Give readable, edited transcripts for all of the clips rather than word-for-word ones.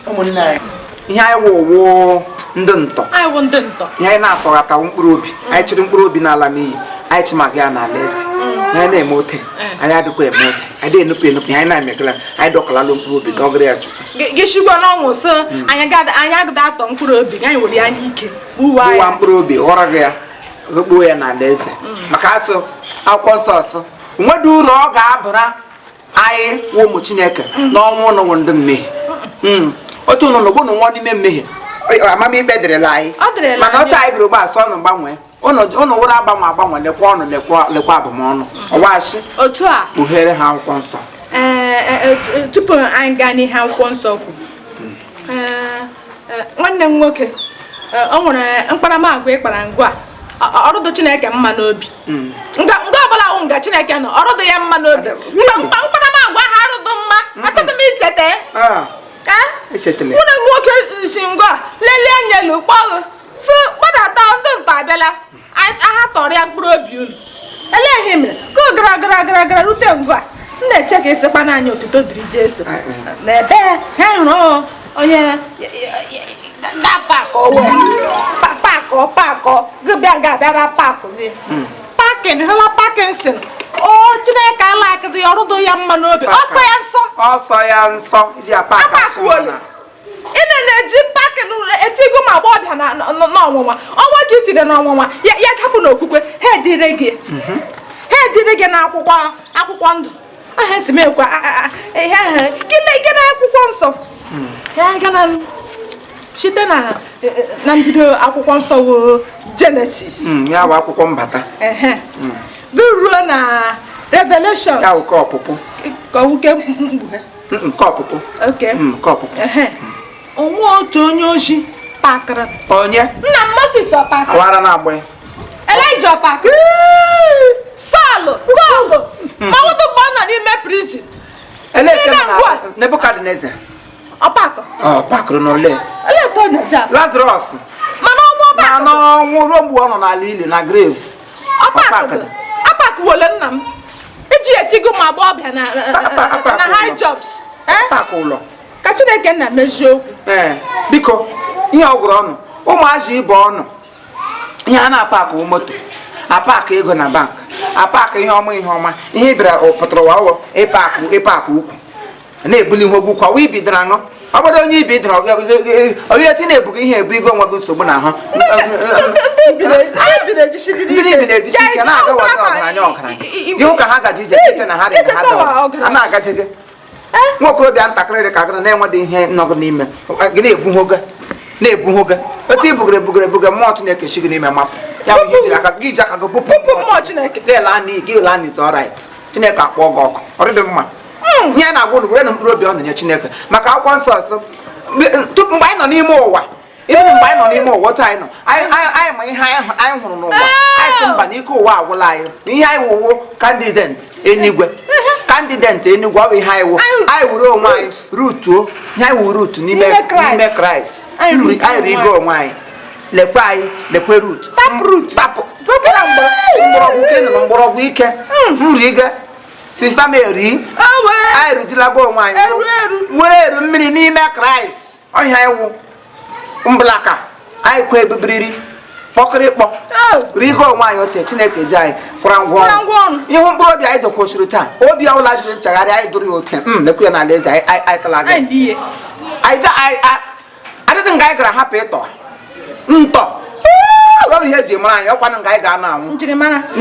ụmụnne ihe anyị wụ ndị ntọ ihe anyị na-atọghata mkpụrụ obi anyị chịrị mkpụrụ obi n'ala n'iyi anyị chịmaga ya n'ala eze anyị na-eme ote anyị adịkwa eme ote anyị enupụ anyị na-emekala anyị dọkalalụ mkpụrụ obi dọgara ya chukwu gị shigwa n'ọnwụ sị anyị agada atọ mkpụrụ obi anyị were ya n'ike ụwa mkpụrụ obi ghọrọ gị ya gbuo ya n'ala eze maka asụ akwụkwọ nsọ ọsọ nwedị uru ọ ga-abụra anyị wụ ụmụ Chineke n'ọnwụ ụnụ ndị mmehie otu ụnụ bụ nwa n'ime mmehie amamikpe dịrịla anyị mana otu anyị biri gbasị ọnụ gbanwee ụnụ wụrụ agbanwe lekwa ọnụ lekwa abụmọnụ ọwashi otu a kpughere ha akwụkwọ nsọ tupu anyị gaa n'ihe akwụkwọ nsọ kwu nwanne m nwoke o nwere mkparamagwa ịkpara ngwa ọrụdụ Chineke mma n'obi nga ọbụla ahụ nga Chineke nọ ọrụdụ ya mma n'obi mkparamagwa ha arụdụ mma achọghị m icheta nwunye nwoke si ngwa lelee anya elu kpọghụ si gbadata ndị ntọ abịala aha tọrọ ya mkpụrụ obi unu elee ihe mere ka gara rute ngwa m na-eche ka isi kpana anya otuto dịrị Jesu na ebe ha hụrụ onye pakọ ga-abịara pakin hụla Parkinson Chineke alakịrị ọrụdụ ya mma n'obi ọsọ ya nsọ ị na-eji pakin etigo ma agbọbịa n'ọnwụnwa ọnwa ka itire n'ọnwụnwa ya dapụ n'okwukwe ha edire gị n'akwụkwọ ndụ aha esi mekwa ihe ahụ gị na akwụkwọ nsọ site na mbido akwụkwọ nsọ wụ Genesis ya bụ akwụkwọ mbata gị ruo na Revelation ya bụ ọpụpụ nke ọpụpụ onwe otu onye ozi pakịrị onye nna Moses ọpakịrị awara na-agba Elijah ọpakịrị Saul Pọl ma wụdụ mgbe ọ nọ n'ime prison Nebukadneza ọpakịrị n'ole Lazarus mana ọnwụ ruo mgbe ọ nọ n'ala ili na graves apakịwole nna m iji etigo ma agbọbịa na high jobs ụlọ ka Chineke nna mezie okwu biko ihe ọ gwụrụ ọnụ ụmụazị ibe ọnụ ihe a na-apakụ moto apakụ ego na bank apakụ ihe ọma ihe bịara pụtara ụwa ịpakụ ukwu na-ebuli ihe ogwu kwa wa ibidoro aṅụ ọ bụrụ onye ibi dịrị onye ti na-ebugo ihe ebu igo onwe gị nsogbu na ahụ ndị ibi na-ejisi ike na-aga ọgaranya ihu ka ha gaji ije eche na ha dị a na-agaje gị nwa okorobịa ntakịrị ka gị na-enwedị ihe nọgụ n'ime gị na-ebuho gị otu ibugoro ebuga mmụọ Chineke shi gị n'ime mapụ ya bụ ihe iji aka gị bụpụ mmụọ Chineke gị la n'iz ọrait Chineke akpọọ gị ọkụ ọrịdị mma ihe na-agwa unu were na mkpụrụ obi ọ na-enye Chineke maka akwụkwọ nsọ ọsọ tupu mgbe anyị nọ n'ime ụwa mgbe anyị nọ n'ime ụwa otu anyị nọ anyị ma ihe anyị hụrụ n'ụwa anyị si mba na ike ụwa agwụla anyị na ihe anyị wụwo kandidenti enigwe ọ bụ ihe anyị wụ anyị wuru onwe anyị rutuo ihe anyị wuru rutu n'ime Kraịst anyị rigo onwe anyị lekwe rut tapụ mgbọrọgwụ ike nriga Sista Mary anyị rujilago onwe anyị were eru mmiri n'ime Kraịst ọhịa iwu mblaka anyị kwa ebibiriri kpọkịrịkpọ rigo onwe anyị ote Chineke ji anyị kwara ngwa ọrụ ihu mkpụrụ obi anyị dokwosiri taa obi ọbụla jiri nchagharị anyị dụrụ ya ote lekwe ya n'ala eze anyị tala gị adịdị nga anyị gara hapụ ịtọ ntọ ọ bụ ihe eji mara anyị ọkwanụ nga anyị ga-anọ anwụ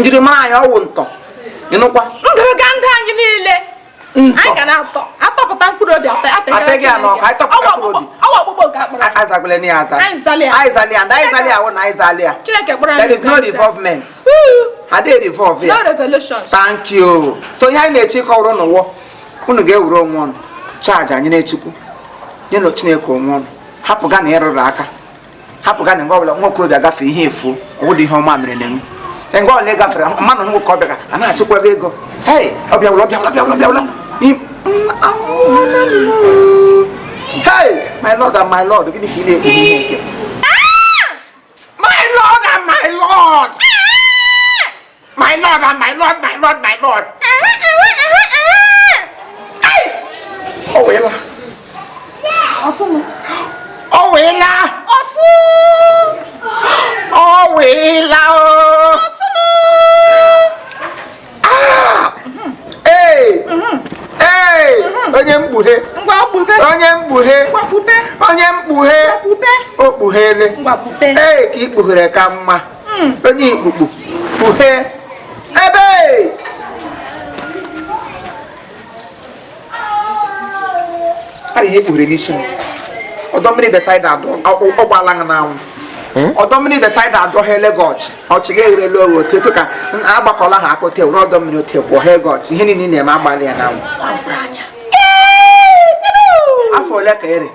njirimara anyị ọwụ ntọ ịnụkwa ngịrịga ndị anyị niile anyị ga na-atọpụta mkpụrụ obi atịghị ya n'ọkụ anyị tọpụta mkpụrụ obi azagwele na ya aza anyị zalia ndị anyị zalia ahụ na anyị zalia there is no revolvement adịghị revolve ya thank you so ihe anyị na-eche ịkọwụrụ n'ụwa unu ga-ewere onwe ọnụ chaji anyị na-echukwu nye na Chineke onwe ọnụ hapụga na ịrụrụ aka hapụga na ngwa ọbụla nwa okorobịa gafee ihe efu ọwụdị ihe ọma mere na enwe ngwa ọbụla ị gafere mmanụ nwoke ọbịa ka a na-achịkwa gị ego ọbịawụla hey my lord and my lord gịnị ka ị na-ekpe ihe nke my lord and my lord hey o weela mkpughe onye mkpughe o kpughere ee ka ikpughere ka mma onye ikpukpu kpughe ebe a ihe kpughere n'isi m ọdọ mmiri besaida ọgbala na anwụ ọdọ mmiri besaida adọghị Lagos ọchị ga-erele oge oteto ka agbakọla ha akọte were ọdọ mmiri ote pụọ Lagos ihe niile na-eme agbalị ya na anwụ afọ ole ka ere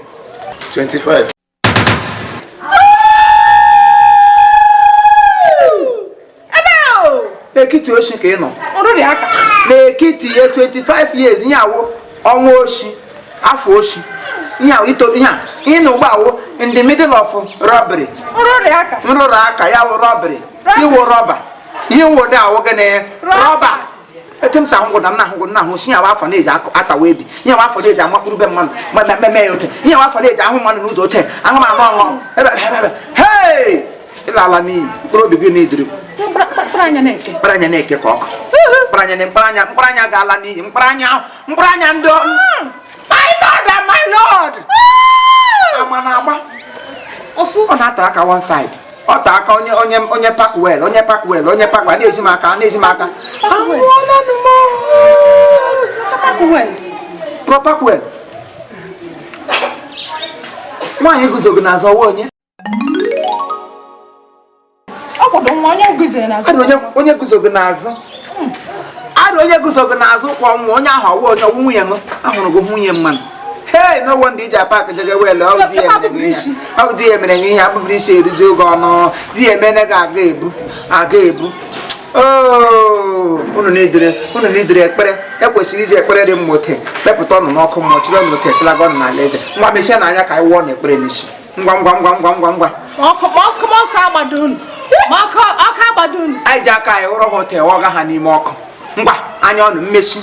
25. n'ekiti oshi ka ị nọ n'ekiti ye 25 years ihe awụ ọnwa oshi afọ oshi ihe awụ ito ihe a ị na ugbo awụ in the middle of robbery nrụrụ aka ya wụ robbery iwu rọba ihe wụ dị awụ gịnị rọba etu m sa ahụ gwụda nna ahụ si ya afọ na-eji atawa ebi ihe wa afọ na-eji amakpụrụ be mmadụ meme ya ote ihe wa afọ na-eji ahụ mmadụ n'ụzọ ote ahụ ma anụ ọṅụ ebe hei ịlala n'iyi mkpụrụ obi gị na-ediri mkparanya na-eke ka ọkụ mkparanya ga-ala n'iyi mkparanya ndị my lord ama na-agba ọ na-ata aka one side ọ ta aka onye pakwel na-ezi m aka pakwel nwaanyị guzogo n'azụ ọwa onye onye guzogo n'azụ adị onye guzogo n'azụ kwa ọnwụ onye ahụ ọwa onye ọwụ nwunye m ahụrụ gị nwunye mmanụ hey no one iji apak jege wele ọ dị ya mere ihe akpụbiri isi eriji oge ọnụ di ya emene gị aga ebu unu n'idire ekpere ekwesịrị iji ekpere dị mma ote kpepụta ọnụ n'ọkụ mmụọ chiri ọnụ ote chịlaga ọnụ n'ala eze ngwa mechie n'anya ka anyị wụọ na ekpere n'isi ngwa anyị ji aka anyị hụrụ ha ote ọga ha n'ime ọkụ ngwa anya ọnụ mmechi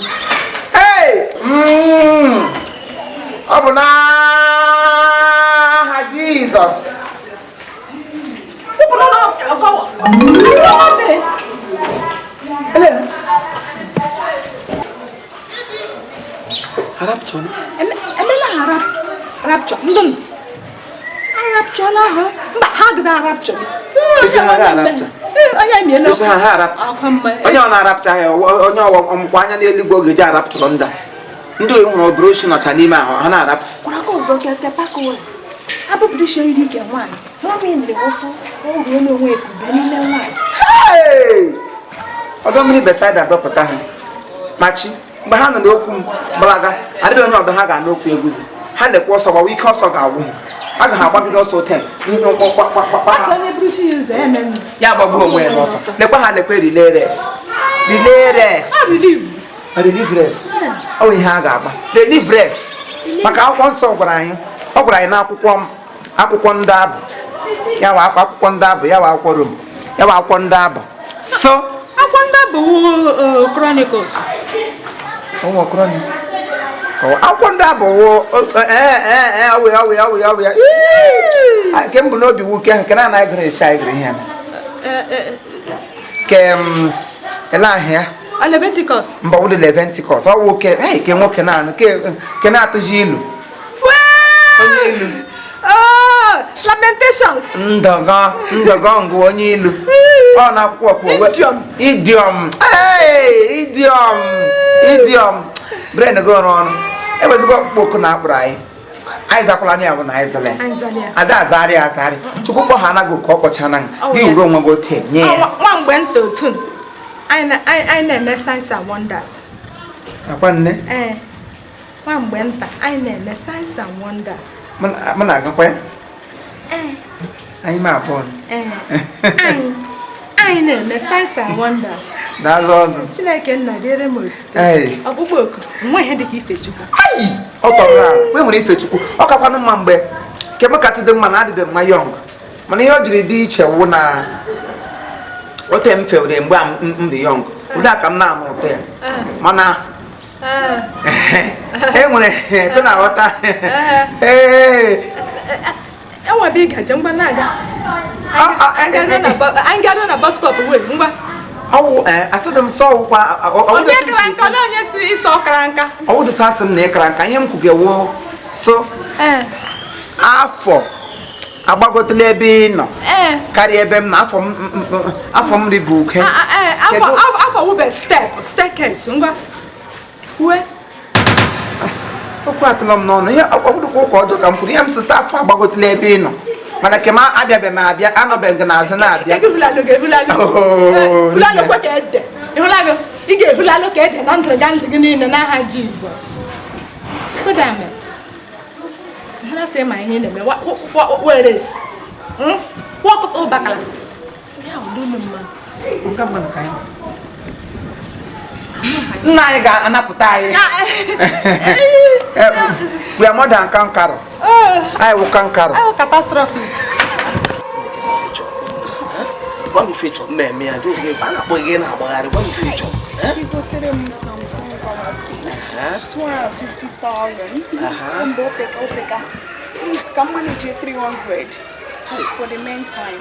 ọ bụ n'aha Jizọs onye ọ na-arapụta ya onye ọmụkwa anya n'eluigwe oge ji arapụtụrụ ndị oyi nwere obere oshi nọcha n'ime ahụ ha na-arapụta ọdọ mmiri besaida dọpụta ha machi mgbe ha nọ n'okwu m gbalaga adịghị onye ọdọ ha ga n'okwu eguzi ha lekwa ọsọ gbawa ike ọsọ ga-agwụ ha aga ha agbagide ọsọ ten ya agbagbu onwe ya n'ọsọ lekwa ha lekwa relay race ọ ihe a ga-agba relieve rest maka akwụkwọ nsọ gwara anyị n'akwụkwọ ndị abụ ya wa akwụkwọ ndị abụ ya wa akwụkwọ Rom ya wa akwụkwọ ndị abụ so akwụkwọ ndị abụ Chronicles akwụkwọ ndị abụ ọwụ nke m bụ n'obi nwoke ahụ nke na-anaghị gụrụ esi anyị gụrụ ihe ke ele ahịa Leviticus mba ụdị Leviticus ọ nwoke ke nwoke na-anụ ke na-atụzi ilu onye ilu Lamentations ndọgọ ngụ onye ilu ọ na-akwụkwọ idiom bren go ọnụ ewezigo ọkpụkpọ oku na akpụrụ anyị zakwala anya bụ na anyị ada azarị chukwu kpọ ha anaghị ka ọ kpọcha na gị wuru onwe gị ote nye ya nwa mgbe nta otu anyị na-eme signs and wonders akwa nne nwa mgbe nta anyị na-eme signs and wonders m na-agakwa ya anyị ma abụọ anyị na-eme signs and wonders daalụ ọnụ Chineke nna dịrị m otito ọkpụkpọ oku nwa ihe dị ka ife Chukwu ọ tọrọ ahụ nwere ife Chukwu ọ kakwanụ mma mgbe kemikati dị mma na adịdị mma yọng mana ihe o jiri dị iche wụ na ote m fewere mgbe m dị yọng ụdị aka m na-anụ ụtọ ya mana e nwere ị na-aghọta enwebe ị gaje mgba na-aga anyị ga na bus stop wee ngwa asịdị m sọ ụkwa onye kara nka na onye si ịsọ ọkara nka ọwụdị sasị m na ịkara nka ihe m kwugewo so afọ agbagotela ebe ị nọ karịa ebe m na afọ m ribu uke afọ wube staircase ngwa uwe okwu atụla m n'ọnụ ihe ọbụdụkwa ụka ọjọọ ka m kwuru ihe m sịsa afọ agbagotela ebe ị nọ mana ke m abịabeghị m abịa anọbeghị n'azụ na-abịa ị ga-ehulalụ ka ede na ndụ gị niile n'aha Jizọs sị ma ihe na-eme were ọkụkọ bakala nna anyị ga-anapụta anyị we are more than kankaroo anyị wụ kankaroo catastrophe What if it's man, me? I do give an apple again. What if it's you go to them Samsung Galaxy 250,000 please come manage your 300 for the meantime.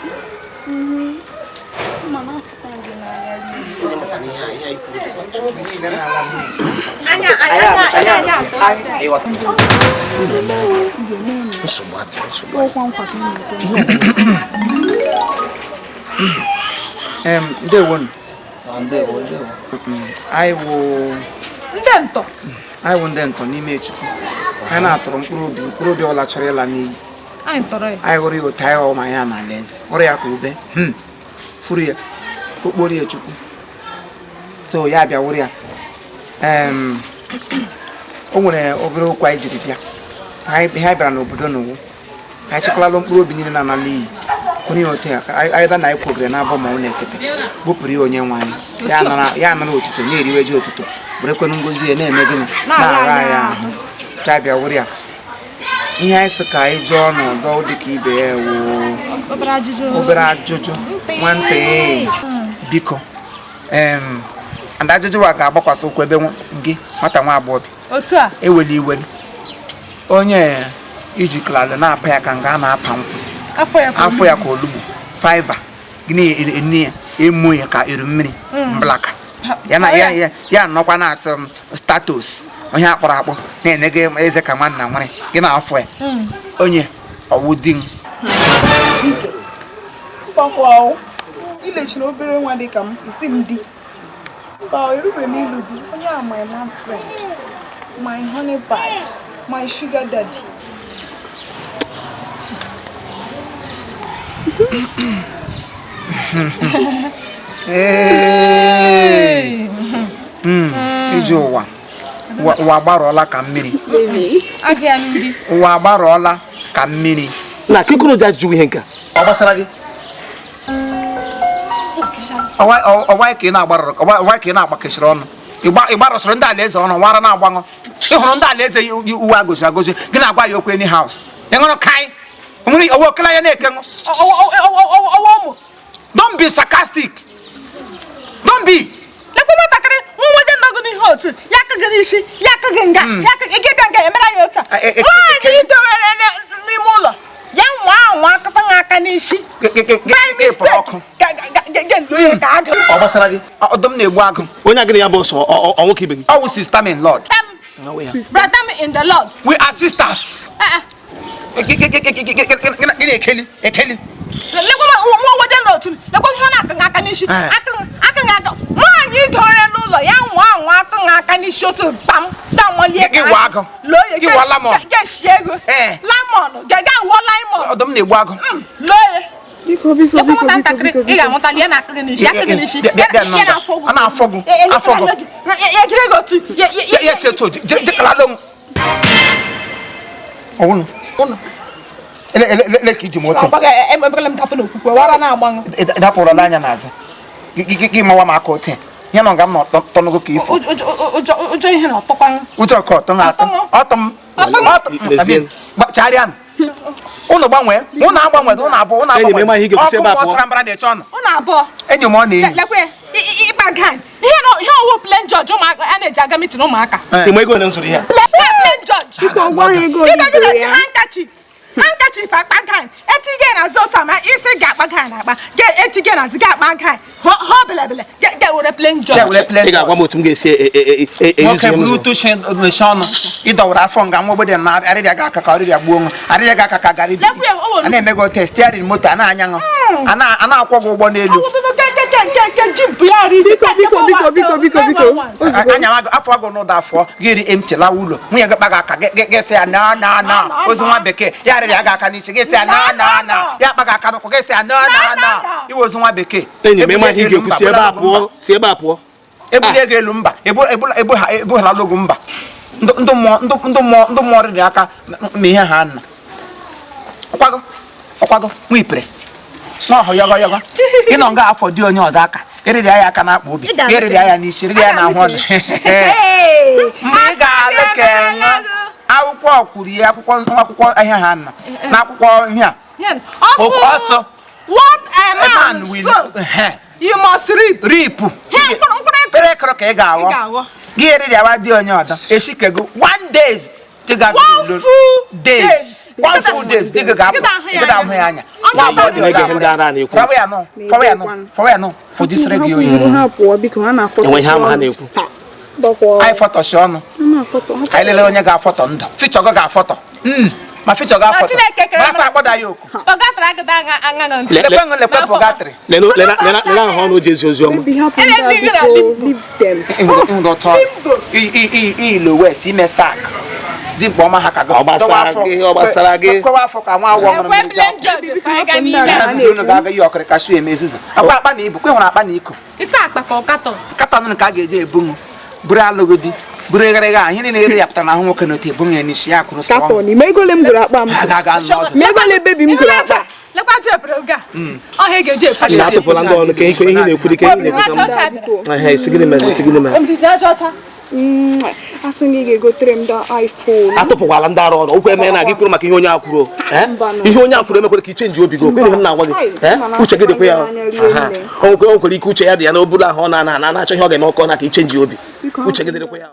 Ndewo. I will Nde Nto n'ime Chukwu. Anyị na-atụrụ mkpụrụ obi ọla chọrọ ịla n'iyi. Anyị hụrụ ya ụta ya ma ya na alaeze. Hụrụ ya ka ube. Furu ya. Fokporo ya Chukwu. So ya bịa wụrụ ya. O nwere obere okwu anyị jiri bịa. Anyị bịara n'obodo n'ụwa. Ka anyị chekwala mkpụrụ obi niile na-ala n'iyi. Onye hotel anyị da na anyị kwogere n'abọ ma ọ na-ekete bupụrụ ya onye nwe anyị ya nara otuto na-eriwe ji otuto werekwanụ ngozi ya na-eme gịnị na-ara anyị ahụ ka bịa wụrụ ya ihe anyị sị ka anyị jụọ n'ọzọ dịka ibe ya obere ajụjụ nwata biko and ajụjụ wa ga-agbakwasị ụkwụ ebe gị nwata nwa agbọghọ eweli iweli onye iji klalụ na-apa ya ka nga a na-apa nkwụ afọ ya ka olugbu fiver gịnị emu ya ka eru mmiri mblaka ya nọkwa na-asị status onye akpọrọ akpọ na-enye gị eze ka nwanna nwere gị na afọ ya onye ọwụ di m ilechiri obere nwa dị ka m isi m di erube m ilu di onye a my man friend my honey pie my sugar daddy. iji ụwa agbarọọla ka mmiri ụwa agbarọọla ka mmiri na kikuru ja ju ihe nka ọ gbasara gị ọwa ka ị na-agbakechiri ọnụ ịgbarụsịrị ndị alaeze ọnụ wara na-agbanụ ịhụrụ ndị alaeze uwe agozi agozi gị na-agwa ya okwu eni haus ịṅụrụ kai onwere owo kala ya na-eke ṅụ don't be sarcastic don't be lekwa nwatakịrị nwaje nọgụ n'ihe otu ya akụghị n'isi ya akụghị nga ya akụghị bịa nga emere ya otu nwaanyị idowere n'ime ụlọ ya nwa akụta ha aka n'isi ọ gbasara gị ọdụm na-egbu agụ onye agịrị ya bụ ọsọ ọnwụ ka ibe gị ọwụ sister in Lord brother in the Lord we are sisters gị na-ekeli lekwa nwaje n'otu lekwa ihe ọ na-akụghị aka n'isi akụghị aka nwaanyị idowere n'ụlọ ya nwa akụghị aka n'isi otu pam damolie ka gị wa lamọn ga-esi ego lamọn ga-awọ lamọn ọdụm na-egbu agụ loye lekwa nwatakịrị ị ga-amụta ihe na-akụghị n'isi akụghị n'isi ya na-afọ gụ ya jiri ego otu ya si etu jekalado m ọwụnụ ele ka iji m otu dapụrụ n'anya n'azụ gị mawa m aka otu ya nọ nga m n'ọtọnụgo ka ifo ụjọ ihe na ọtọkwa ụjọ ka ọtọ ọtọ m chagharịa ụnụ gbanwee ụnụ agbanwee ụnụ abụọ ụnụ agbanwee ọkụ ọsara mbara na-eche ọnụ ụnụ abụọ enyi m ọ na-eyi ịkpa gan ihe ọwụ plen jọji a na-eji aga mitin ụmụaka ego na nsoro ya plen jọji ịgaji na-eji handkerchief handkerchief akpa gan etige na zota ma isi ga akpa gan akpa ge etige na ziga akpa gan ho bele ge were plain job ị ga-agwa m otu m ga-esi nwoke buru utu meshi ọnụ ịdọwara afọ nga nwa obodo na arịrịa ga aka ka ọrịrịa gbuo nwa arịrịa ga aka ka gara ibi a na-emego testiarin moto a na-anya ṅụ a na-akwọ gị ụgbọ n'elu biko anya afọ agụ n'ụda afọ gị emti lawa ụlọ nwunye gị kpaga aka gị ya na ozu nwa bekee ya arịrịa ga aka n'isi gị ya na ya kpaga aka n'ụkwụ gị ya na iwe ozu nwa bekee enyi m ịma ihe ị ga-ekwu si ebe a pụọ si ebe a pụọ ebuli ego elu mba ebughara logo mba ndụ mmụọ rịrị aka ma ihe ha nna ọkwago nwa ipere nwa ọhụ yọgọ ịnọ nga afọ dị onye ọzọ aka eriri ya aka na akpa obi eriri ya n'isi riri ya na ahụ ọzọ mgbe ị ga-alụ ka akwụkwọ kwuru ya akwụkwọ ahịa ha nna na akwụkwọ ihe a ọsọ what a man will you must reap kere ka ị ga-aghọ gị eriri awa dị onye ọzọ esikego 1 day one full days dịga ga-ahụ ya anya fọwa ya nọ for this radio enweghị ama ha na-ekwu anyị fọtọsi ọnụ anyị lele onye ga-afọtọ ndụ fichọ gị ga-afọtọ ma fichọ ga-afọtọ ma afọ akpọda ya oku lekwe pọgatrị lele ahụ ọnụ ji ezi ozi ọma ilo west ime sak dị mkpa ọma ha ka ọ gbasara gị kọwa afọ ka nwa agwọ ọhụrụ unu ga-aga yi ọkịrị ka shu eme ezizi akwa akpa na ibu kwe nwere akpa na iko katọn ka a ga-eji ebunwu buru alụgodi buru egharịgha ihe niile ere ya pụtara na ahụ nwoke na otu ebunwu ya n'isi ya kwụrụ sọ atụpụla ndị ọnụ ka ihe na-ekwuri ka ihe atụpụkwala ndị arụ ọrụ okwu eme na gị kwuru maka ihe onye akwuru ihe onye akwuru emekwere ka ichenji obi gị okwe ihe m na-agwa gị uche gị dịkwa ya o nwekwere ike uche ya dị ya n'oburu ahụ ọ na-achọ ihe ọ ga-eme ọkọ na ka ichenji obi uche gị dịrịkwa ya